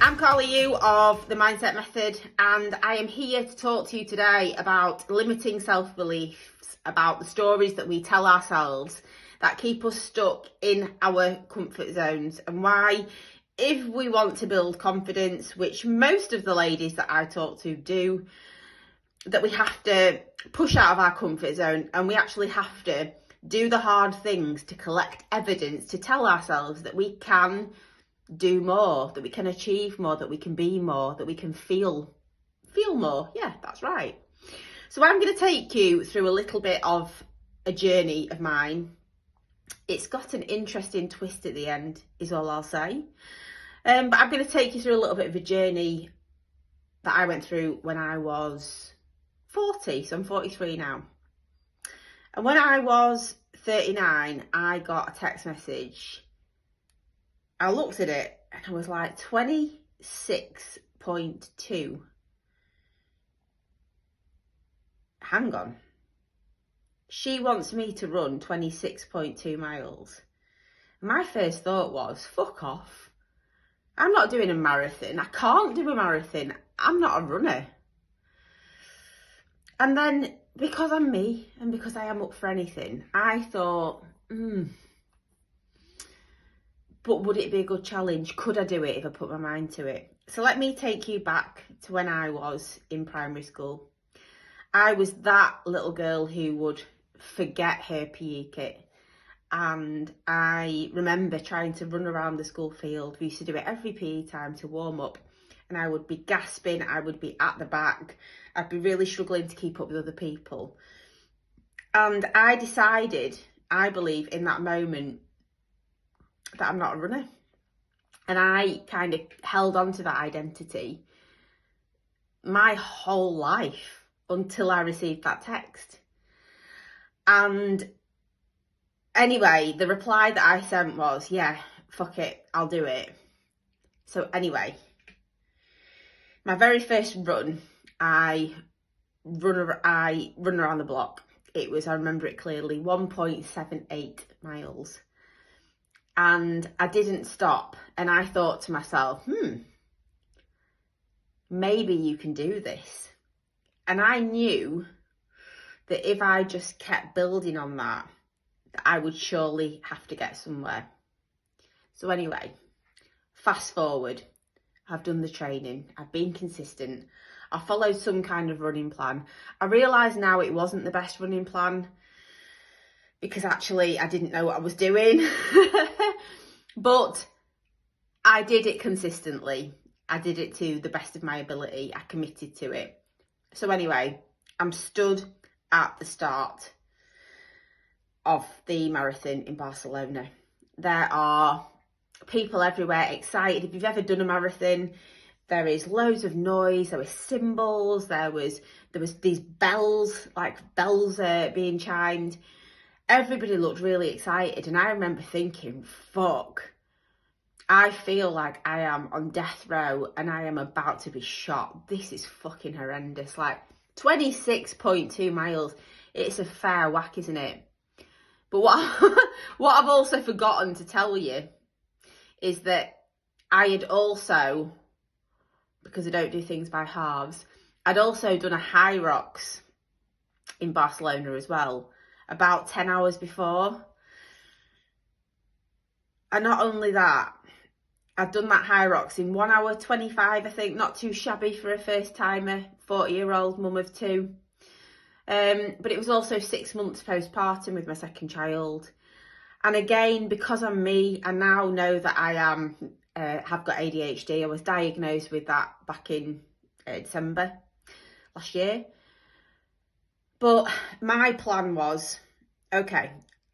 I'm Carly Yu of the Mindset Method, and I am here to talk to you today about limiting self-beliefs, about the stories that we tell ourselves that keep us stuck in our comfort zones, and why, if we want to build confidence, which most of the ladies that I talk to do, that we have to push out of our comfort zone, and we actually have to do the hard things to collect evidence to tell ourselves that we can do more, that we can achieve more, that we can be more, that we can feel more. Yeah, that's right. So I'm going to take you through a little bit of a journey of mine. It's got an interesting twist at the end, is all I'll say. But I'm going to take you through a little bit of a journey that I went through when I was 40. So I'm 43 now. And when I was 39, I got a text message. I looked at it and I was like, 26.2. Hang on. She wants me to run 26.2 miles. My first thought was, fuck off. I'm not doing a marathon. I can't do a marathon. I'm not a runner. And then, because I'm me and because I am up for anything, I thought, but would it be a good challenge? Could I do it if I put my mind to it? So let me take you back to when I was in primary school. I was that little girl who would forget her PE kit. And I remember trying to run around the school field. We used to do it every PE time to warm up. And I would be gasping. I would be at the back. I'd be really struggling to keep up with other people. And I decided, I believe, in that moment, that I'm not a runner. And I kind of held on to that identity my whole life until I received that text. And anyway, the reply that I sent was, yeah, fuck it, I'll do it. So anyway, my very first run, I run around the block. It was, I remember it clearly, 1.78 miles. And I didn't stop. And I thought to myself, maybe you can do this. And I knew that if I just kept building on that I would surely have to get somewhere. So anyway, fast forward, I've done the training, I've been consistent, I followed some kind of running plan. I realise now it wasn't the best running plan because actually I didn't know what I was doing. But I did it consistently. I did it to the best of my ability. I committed to it. So anyway, I'm stood at the start of the marathon in Barcelona. There are people everywhere excited. If you've ever done a marathon, there is loads of noise, there were cymbals, there was these bells, like bells being chimed. Everybody looked really excited, and I remember thinking, fuck, I feel like I am on death row and I am about to be shot. This is fucking horrendous. Like 26.2 miles, it's a fair whack, isn't it? But what I've also forgotten to tell you is that I had also, because I don't do things by halves, I'd also done a high rocks in Barcelona as well, about 10 hours before. And not only that, I'd done that high rocks in 1 hour 25, I think, not too shabby for a first timer, 40-year-old mum of two. But it was also 6 months postpartum with my second child. And again, because I'm me, I now know that I have got ADHD. I was diagnosed with that back in December last year. But my plan was, okay,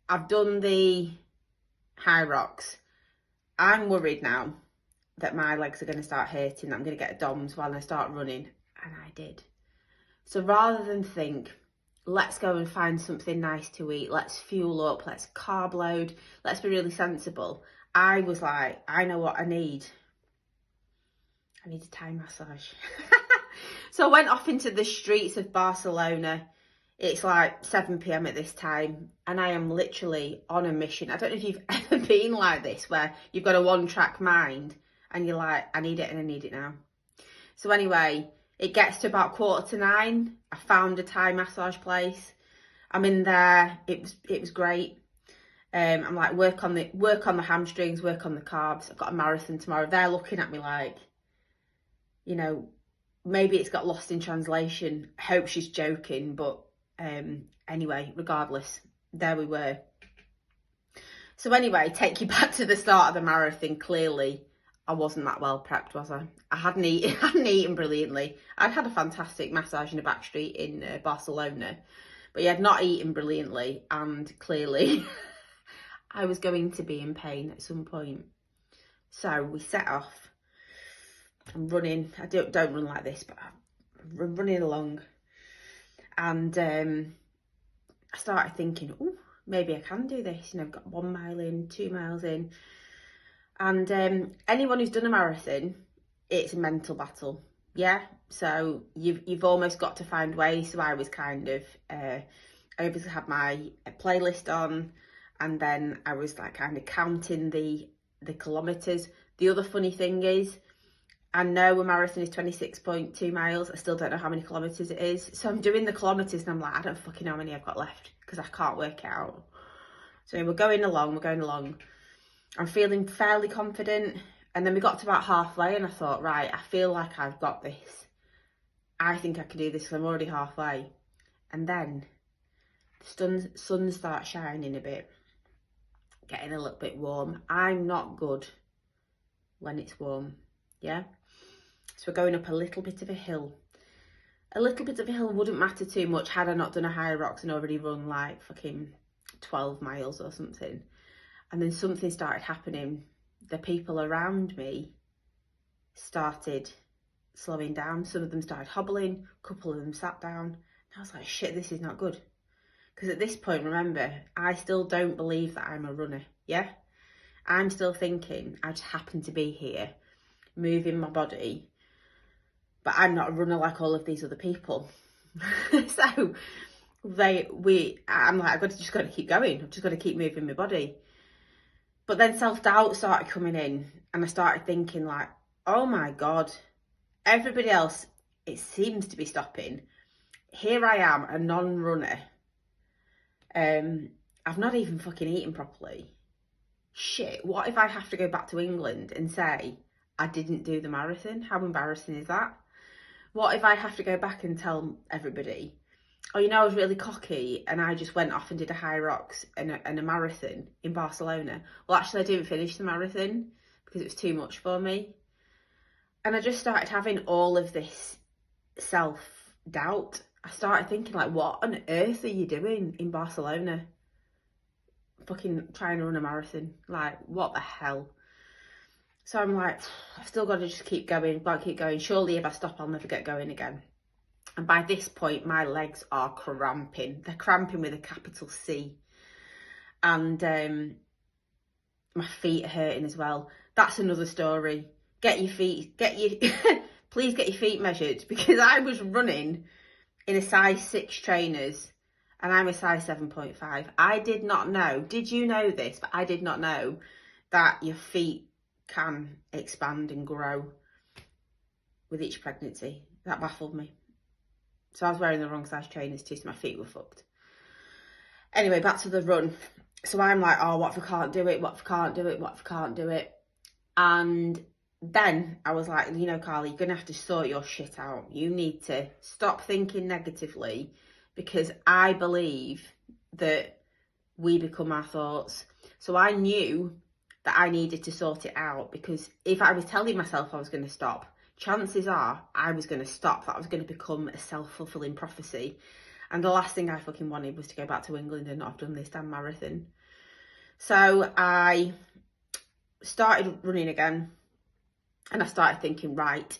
I've done the high rocks. I'm worried now that my legs are going to start hurting, that I'm going to get a DOMS while I start running. And I did. So rather than think, let's go and find something nice to eat, let's fuel up, let's carb load, let's be really sensible, I was like, I know what I need. I need a Thai massage. So I went off into the streets of Barcelona. It's like 7 p.m. at this time, and I am literally on a mission. I don't know if you've ever been like this, where you've got a one-track mind. and you're like, I need it and I need it now. So anyway, it gets to about 8:45. I found a Thai massage place. I'm in there. It was great. I'm like, work on the hamstrings, work on the carbs. I've got a marathon tomorrow. They're looking at me like, you know, maybe it's got lost in translation. I hope she's joking, but anyway, regardless, there we were. So anyway, take you back to the start of the marathon. Clearly, I wasn't that well prepped, was I? I hadn't eaten brilliantly. I'd had a fantastic massage in a back street in Barcelona, but yeah, I'd not eaten brilliantly, and clearly I was going to be in pain at some point. So we set off. I'm running. I don't run like this, but I'm running along, and I started thinking, oh, maybe I can do this. You know, I've got 1 mile in, 2 miles in. And anyone who's done a marathon, it's a mental battle. Yeah. So you've almost got to find ways. So I was kind of, I obviously had my playlist on, and then I was like kind of counting the kilometres. The other funny thing is, I know a marathon is 26.2 miles. I still don't know how many kilometres it is. So I'm doing the kilometres and I'm like, I don't fucking know how many I've got left because I can't work it out. So we're going along. I'm feeling fairly confident. And then we got to about halfway and I thought, right, I feel like I've got this. I think I can do this because I'm already halfway. And then the sun starts shining a bit, getting a little bit warm. I'm not good when it's warm, yeah? So we're going up a little bit of a hill. A little bit of a hill wouldn't matter too much had I not done a high rocks and already run like fucking 12 miles or something. And then something started happening. The people around me started slowing down. Some of them started hobbling, a couple of them sat down. And I was like, shit, this is not good. Because at this point, remember, I still don't believe that I'm a runner, yeah? I'm still thinking I just happen to be here, moving my body, but I'm not a runner like all of these other people. So I'm like, I've just got to keep going. I've just got to keep moving my body. But then self-doubt started coming in and I started thinking like, oh my God, everybody else, it seems to be stopping. Here I am, a non-runner. I've not even fucking eaten properly. Shit, what if I have to go back to England and say I didn't do the marathon? How embarrassing is that? What if I have to go back and tell everybody, oh, you know, I was really cocky and I just went off and did a high rocks and a marathon in Barcelona. Well, actually, I didn't finish the marathon because it was too much for me. And I just started having all of this self-doubt. I started thinking, like, what on earth are you doing in Barcelona? Fucking trying to run a marathon. Like, what the hell? So I'm like, I've still got to just keep going. Surely if I stop, I'll never get going again. And by this point, my legs are cramping. They're cramping with a capital C. And my feet are hurting as well. That's another story. Please get your feet measured, because I was running in a size 6 trainers and I'm a size 7.5. I did not know, did you know this? But I did not know that your feet can expand and grow with each pregnancy. That baffled me. So I was wearing the wrong size trainers too, so my feet were fucked. Anyway, back to the run. So I'm like, oh, what if I can't do it? What if I can't do it? What if I can't do it? And then I was like, you know, Carly, you're going to have to sort your shit out. You need to stop thinking negatively, because I believe that we become our thoughts. So I knew that I needed to sort it out, because if I was telling myself I was going to stop, chances are I was going to stop. That was going to become a self-fulfilling prophecy. And the last thing I fucking wanted was to go back to England and not have done this damn marathon. So I started running again. And I started thinking, right,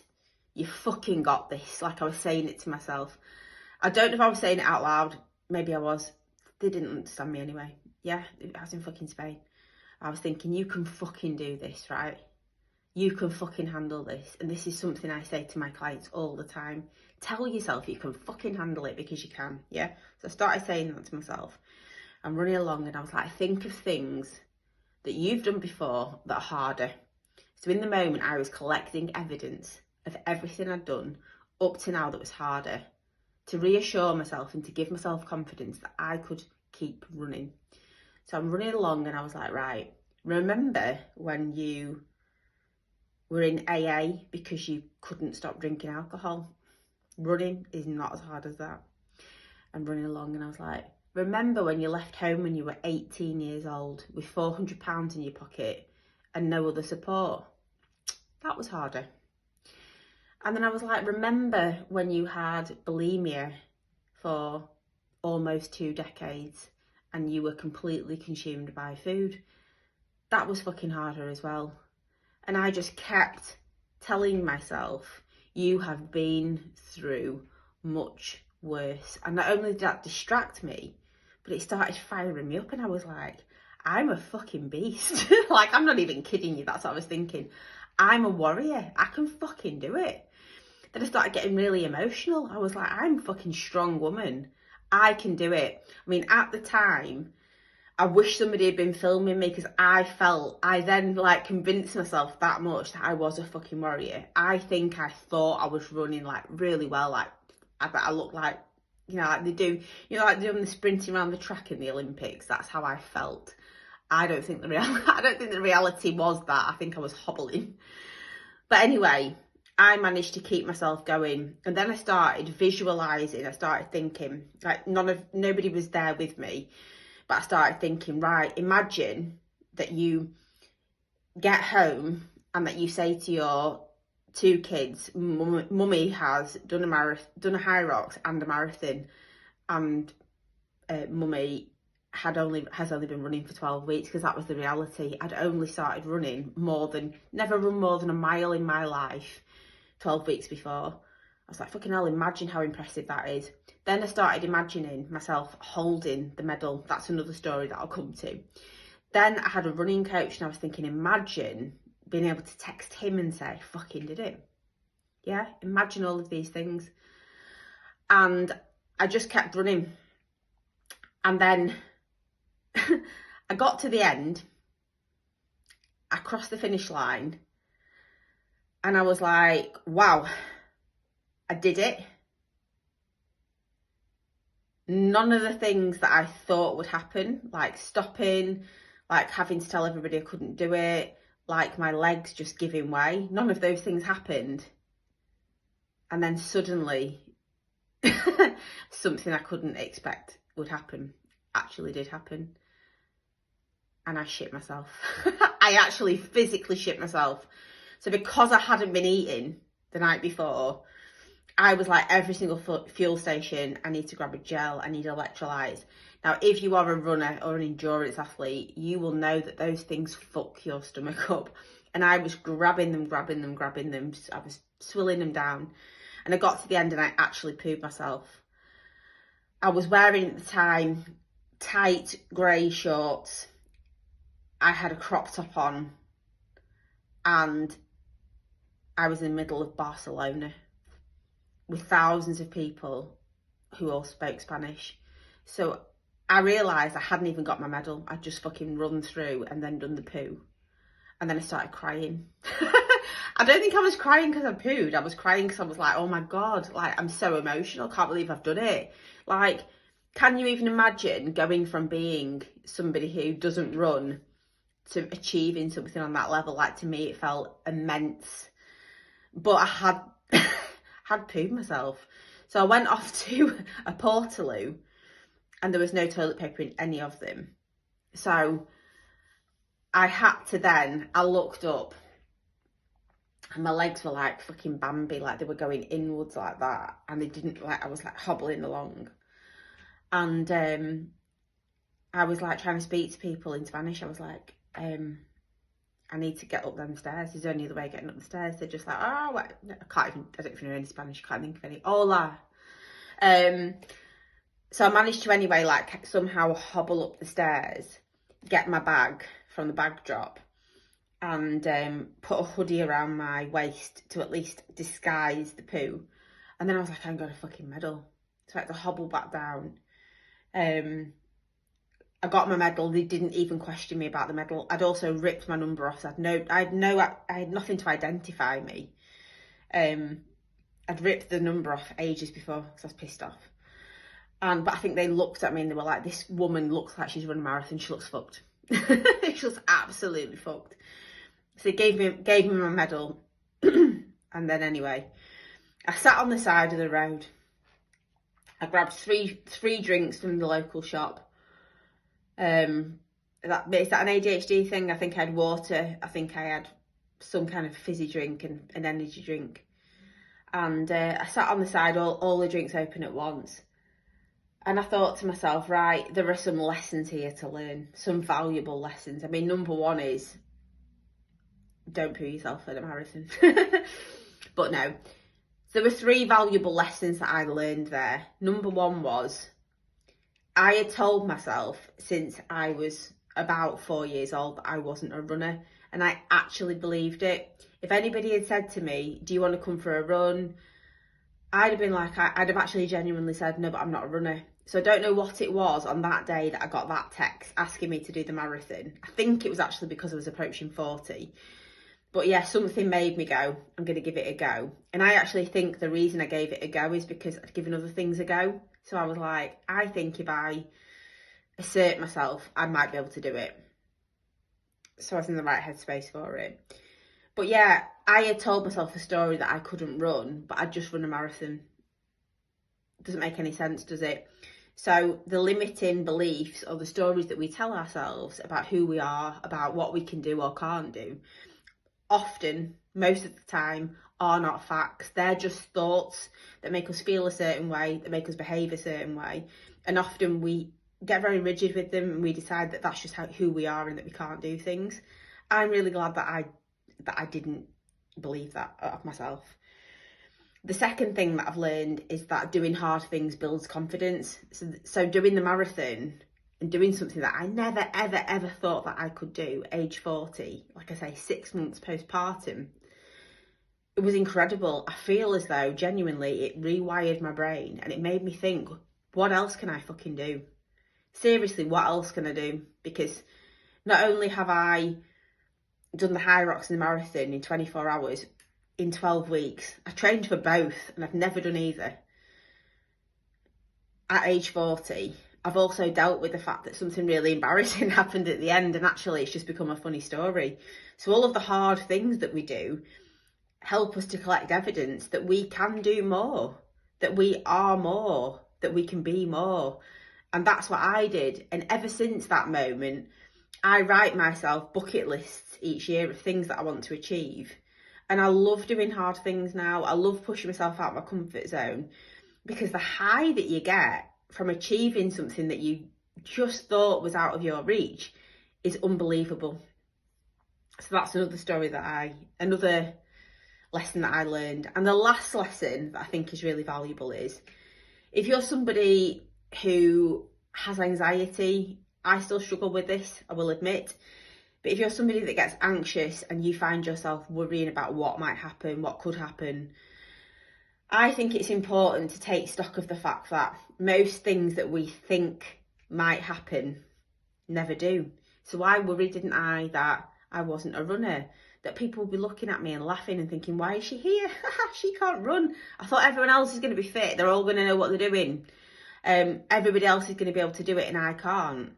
you fucking got this. Like, I was saying it to myself. I don't know if I was saying it out loud. Maybe I was. They didn't understand me anyway. Yeah, I was in fucking Spain. I was thinking, you can fucking do this, right? You can fucking handle this. And this is something I say to my clients all the time. Tell yourself you can fucking handle it, because you can, yeah? So I started saying that to myself. I'm running along and I was like, think of things that you've done before that are harder. So in the moment, I was collecting evidence of everything I'd done up to now that was harder, to reassure myself and to give myself confidence that I could keep running. So I'm running along and I was like, right, remember when you were in AA because you couldn't stop drinking alcohol? Running is not as hard as that. I'm running along and I was like, remember when you left home when you were 18 years old with £400 in your pocket and no other support? That was harder. And then I was like, remember when you had bulimia for almost 2 decades and you were completely consumed by food? That was fucking harder as well. And I just kept telling myself, you have been through much worse. And not only did that distract me, but it started firing me up. And I was like, I'm a fucking beast. Like, I'm not even kidding you. That's what I was thinking. I'm a warrior. I can fucking do it. Then I started getting really emotional. I was like, I'm a fucking strong woman. I can do it. I mean, at the time, I wish somebody had been filming me because I then like convinced myself that much that I was a fucking warrior. I think I thought I was running like really well. Like, I bet I looked like, you know, like they do, you know, like doing the sprinting around the track in the Olympics. That's how I felt. I don't think the reality was that. I think I was hobbling. But anyway, I managed to keep myself going. And then I started visualizing. I started thinking, like, nobody was there with me. But I started thinking, right, imagine that you get home and that you say to your 2 kids, mummy has done a high rocks and a marathon, and mummy has only been running for 12 weeks, because that was the reality. I'd only started running never run more than a mile in my life 12 weeks before. I was like, fucking hell, imagine how impressive that is. Then I started imagining myself holding the medal. That's another story that I'll come to. Then I had a running coach and I was thinking, imagine being able to text him and say, fucking did it. Yeah, imagine all of these things. And I just kept running. And then I got to the end. I crossed the finish line. And I was like, wow, I did it. None of the things that I thought would happen, like stopping, like having to tell everybody I couldn't do it, like my legs just giving way, none of those things happened. And then suddenly, something I couldn't expect would happen actually did happen. And I shit myself. I actually physically shit myself. So because I hadn't been eating the night before, I was like, every single fuel station, I need to grab a gel, I need electrolytes. Now, if you are a runner or an endurance athlete, you will know that those things fuck your stomach up. And I was grabbing them. I was swilling them down. And I got to the end and I actually pooed myself. I was wearing at the time tight grey shorts. I had a crop top on. And I was in the middle of Barcelona with thousands of people who all spoke Spanish. So I realised I hadn't even got my medal. I'd just fucking run through and then done the poo. And then I started crying. I don't think I was crying because I pooed. I was crying because I was like, oh my God, like, I'm so emotional. Can't believe I've done it. Like, can you even imagine going from being somebody who doesn't run to achieving something on that level? Like, to me, it felt immense. But I had pooed myself. So I went off to a Portaloo and there was no toilet paper in any of them. So I looked up and my legs were like fucking Bambi, like they were going inwards like that. And they didn't, like, I was like hobbling along. And I was like trying to speak to people in Spanish. I was like, I need to get up them stairs. There's only other way of getting up the stairs. They're just like, oh, I don't even know any Spanish. I can't think of any. Hola. So I managed to anyway, like, somehow hobble up the stairs, get my bag from the bag drop, and put a hoodie around my waist to at least disguise the poo. And then I was like, I ain't got a fucking medal. So I had to hobble back down. I got my medal. They didn't even question me about the medal. I'd also ripped my number off. So I had nothing to identify me. I'd ripped the number off ages before because I was pissed off. But I think they looked at me and they were like, this woman looks like she's run a marathon. She looks fucked. She looks absolutely fucked. So they gave me my medal. And then anyway, I sat on the side of the road. I grabbed three drinks from the local shop. Is that an ADHD thing? I think I had water. I think I had some kind of fizzy drink and an energy drink. And I sat on the side, all the drinks open at once. And I thought to myself, right, there are some lessons here to learn, some valuable lessons. I mean, number one is don't poo yourself at a marathon. But no, there were 3 valuable lessons that I learned there. Number one was I had told myself since I was about 4 years old that I wasn't a runner, and I actually believed it. If anybody had said to me, do you want to come for a run? I'd have been like, I'd have actually genuinely said, no, but I'm not a runner. So I don't know what it was on that day that I got that text asking me to do the marathon. I think it was actually because I was approaching 40. But yeah, something made me go, I'm going to give it a go. And I actually think the reason I gave it a go is because I'd given other things a go. So I was like, I think if I assert myself, I might be able to do it. So I was in the right headspace for it. But yeah, I had told myself a story that I couldn't run, but I'd just run a marathon. Doesn't make any sense, does it? So the limiting beliefs or the stories that we tell ourselves about who we are, about what we can do or can't do, often, most of the time, are not facts. They're just thoughts that make us feel a certain way, that make us behave a certain way. And often we get very rigid with them and we decide that that's just who we are and that we can't do things. I'm really glad that I didn't believe that of myself. The second thing that I've learned is that doing hard things builds confidence. So doing the marathon and doing something that I never, ever, ever thought that I could do, age 40, like I say, 6 months postpartum, it was incredible. I feel as though genuinely it rewired my brain and it made me think, what else can I fucking do? Seriously, what else can I do? Because not only have I done the high rocks and the marathon in 24 hours, in 12 weeks, I trained for both and I've never done either. At age 40, I've also dealt with the fact that something really embarrassing happened at the end, and actually it's just become a funny story. So all of the hard things that we do help us to collect evidence that we can do more, that we are more, that we can be more. And that's what I did. And ever since that moment, I write myself bucket lists each year of things that I want to achieve. And I love doing hard things now. I love pushing myself out of my comfort zone, because the high that you get from achieving something that you just thought was out of your reach is unbelievable. So that's another lesson that I learned. And the last lesson that I think is really valuable is, if you're somebody who has anxiety, I still struggle with this, I will admit. But if you're somebody that gets anxious and you find yourself worrying about what might happen, what could happen, I think it's important to take stock of the fact that most things that we think might happen never do. So I worried, didn't I, that I wasn't a runner, that people would be looking at me and laughing and thinking, why is she here? She can't run. I thought everyone else is going to be fit. They're all going to know what they're doing. Everybody else is going to be able to do it and I can't.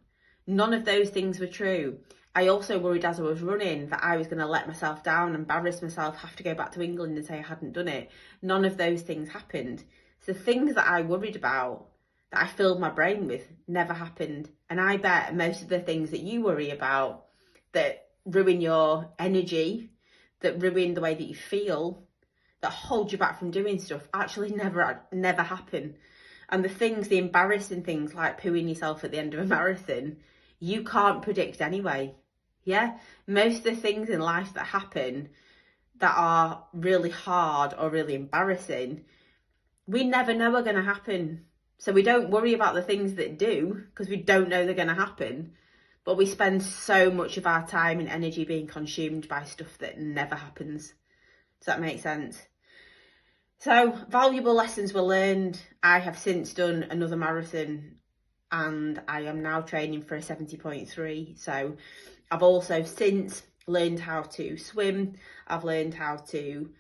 None of those things were true. I also worried as I was running that I was going to let myself down, embarrass myself, have to go back to England and say I hadn't done it. None of those things happened. So things that I worried about, that I filled my brain with, never happened. And I bet most of the things that you worry about, that ruin your energy, that ruin the way that you feel, that hold you back from doing stuff, actually never happen. And the embarrassing things like pooing yourself at the end of a marathon, you can't predict anyway. Yeah, most of the things in life that happen that are really hard or really embarrassing, we never know are going to happen. So we don't worry about the things that do, because we don't know they're going to happen. But we spend so much of our time and energy being consumed by stuff that never happens. Does that make sense? So valuable lessons were learned. I have since done another marathon. and I am now training for a 70.3. So I've also since learned how to swim, I've learned how to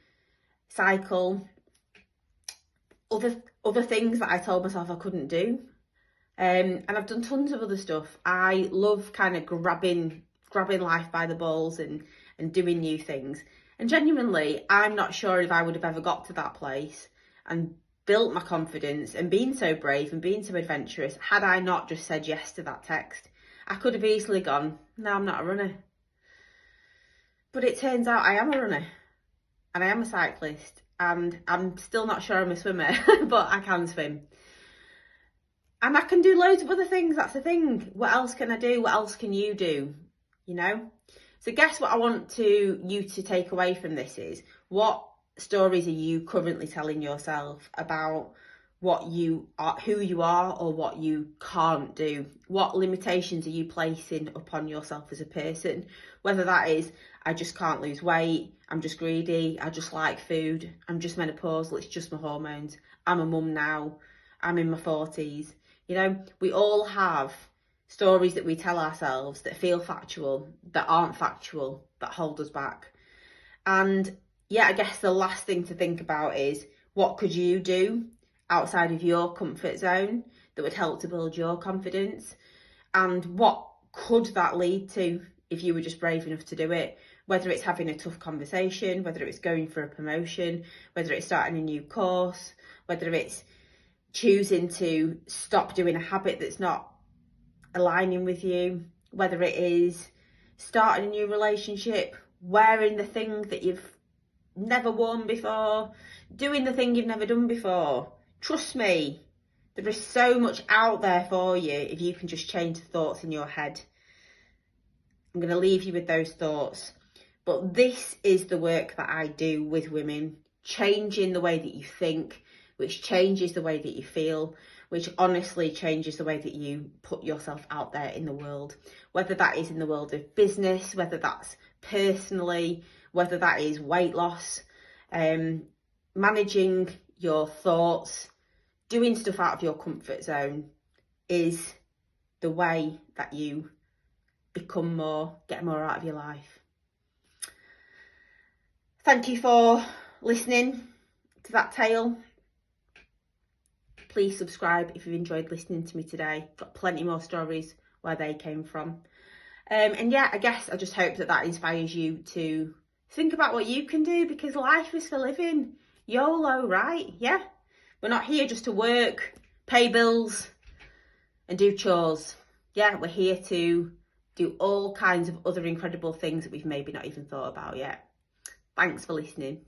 cycle, other things that I told myself I couldn't do. And I've done tons of other stuff. I love kind of grabbing life by the balls and doing new things. And genuinely, I'm not sure if I would have ever got to that place and built my confidence and been so brave and been so adventurous had I not just said yes to that text. I could have easily gone, no, I'm not a runner. But it turns out I am a runner and I am a cyclist, and I'm still not sure I'm a swimmer, but I can swim. And I can do loads of other things, that's the thing. What else can I do? What else can you do? You know? So guess what I want you to take away from this is, what stories are you currently telling yourself about what you are, who you are, or what you can't do? What limitations are you placing upon yourself as a person? Whether that is, I just can't lose weight, I'm just greedy, I just like food, I'm just menopausal, it's just my hormones, I'm a mum now, I'm in my 40s. You know, we all have stories that we tell ourselves that feel factual, that aren't factual, that hold us back. And yeah, I guess the last thing to think about is, what could you do outside of your comfort zone that would help to build your confidence? And what could that lead to if you were just brave enough to do it? Whether it's having a tough conversation, whether it's going for a promotion, whether it's starting a new course, whether it's choosing to stop doing a habit that's not aligning with you, whether it is starting a new relationship, wearing the thing that you've never worn before, doing the thing you've never done before. Trust me, there is so much out there for you if you can just change the thoughts in your head. I'm going to leave you with those thoughts. But this is the work that I do with women, changing the way that you think, which changes the way that you feel, which honestly changes the way that you put yourself out there in the world. Whether that is in the world of business, whether that's personally, whether that is weight loss, managing your thoughts, doing stuff out of your comfort zone is the way that you become more, get more out of your life. Thank you for listening to that tale. Please subscribe if you've enjoyed listening to me today. Got plenty more stories where they came from. And yeah, I guess I just hope that inspires you to think about what you can do, because life is for living. YOLO, right? Yeah. We're not here just to work, pay bills and do chores. Yeah, we're here to do all kinds of other incredible things that we've maybe not even thought about yet. Thanks for listening.